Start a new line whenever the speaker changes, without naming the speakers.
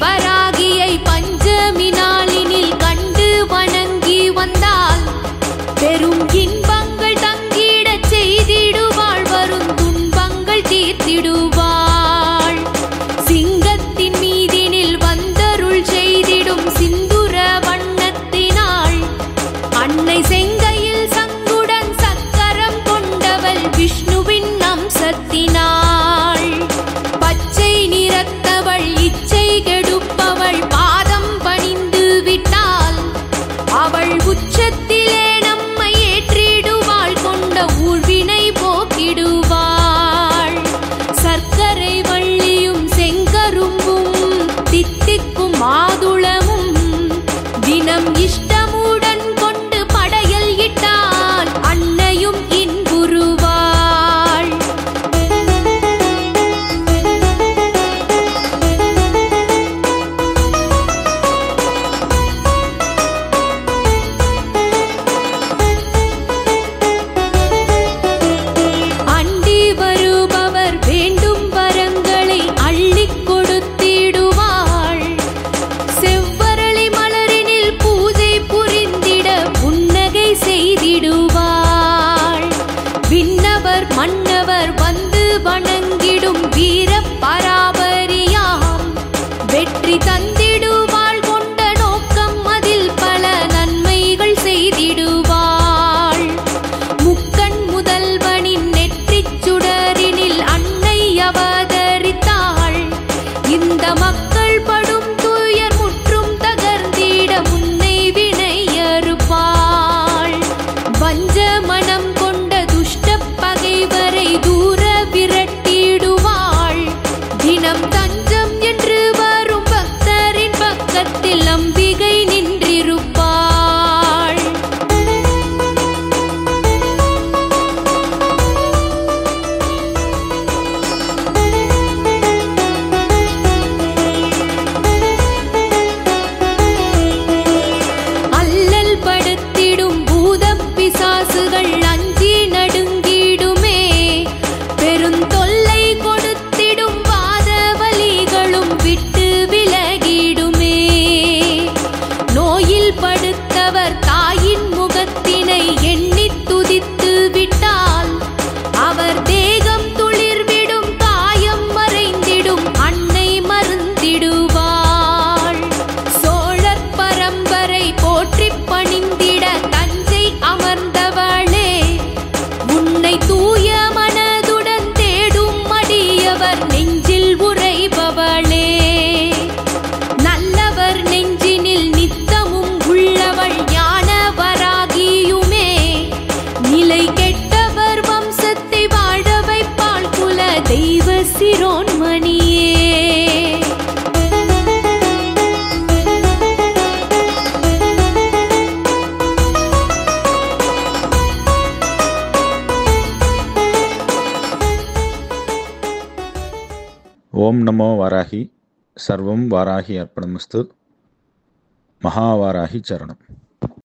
வராகியை பஞ்சமி நாளினில் கண்டு வணங்கி வந்தால் பெரும் இன்பங்கள் தங்கிடச் செய்திடுவாள், வரும் துன்பங்கள் தீர்த்திடுவாள். சிங்கத்தின் மீதினில் வந்தருள் செய்திடும் சிந்துர வண்ணத்தினாள், அன்னை செங்கையில் சங்குடன் சக்கரம் கொண்டவள் விஷ்ணுவின் அம்சத்தினாள். பச்சை நிறத்தவள் இச்சை கெடுப்பவள், பாதம் பணிந்து விட்டால் அவள் உச்சத்திலே நம்மை ஏற்றிடுவாள், கொண்ட ஊழ்வினை போக்கிடுவாள். சர்க்கரை வள்ளியும் செங்கரும்பும் தித்திக்கும் மாதுளமும் தினம் இஷ்டமுடன் கொண்டு படையல் இட்டால் அன்னையும் இன்புறுவாள். அண்டி வருபவர் வேண்டும் வரங்களை அள்ளிக் கொடுத்திடுவாள். செவ்வரளி மலரினில் பூஜை புரிந்திட புன்னகை செய்திடுவாள். விண்ணவர் மன்னவர் வந்து வணங்கிடும் வீர பராபரியாம், வெற்றி தந்திடுவாள், கொண்ட நோக்கம் அதில் பல நன்மைகள் செய்திடுவாள். முக்கண் முதல்வனின் நெற்றிச் சுடரினில் அன்னை அவதரித்தாள், இந்த மக்கள் படும் துயர் முற்றும் தகர்ந்திட முன்னை வினை அறுப்பாள். வஞ்ச மனம் கொண்ட துஷ்ட பகைவரை தூர விரட்டிடுவாள், தினம் தஞ்சம் என்று வரும் பக்தரின் பக்கத்தில் அம்பிகை நின்றிருப்பாள். அல்லல் படுத்திடும் பூதப் பிசாசுகள் அஞ்சி நடுங்கிடுமே, பெருந்தொல்லை கொடுத்திடும் வாத வலிகளும் விட்டு விலகிடுமே. நோயில் படுத்தவர் தாயின் முகத்தினை எண்ணித் துதித்து விட்டால் அவர் தேகம் துளிர்விடும், காயம் மறைந்திடும், அன்னை மருந்திடுவாள். சோழர் பரம்பரை போற்றிப் பணிந்திட தஞ்சை அமர்ந்தவளே, உன்னை தூய மனதுடன் தேடும் அடியவர் நெஞ்சில் உறைபவளே. நல்லவர் நெஞ்சினில் நித்தமும் உள்ளவள் ஞான வராகியுமே, நிலை கெட்டவர் வம்சத்தை வாழ வைப்பாள், குல தெய்வ சிரோன்மணியே.
ஓம் நமோ வாராகி. சர்வம் வாராகி அர்ப்பணமஸ்து. மகாவாராகி சரணம்.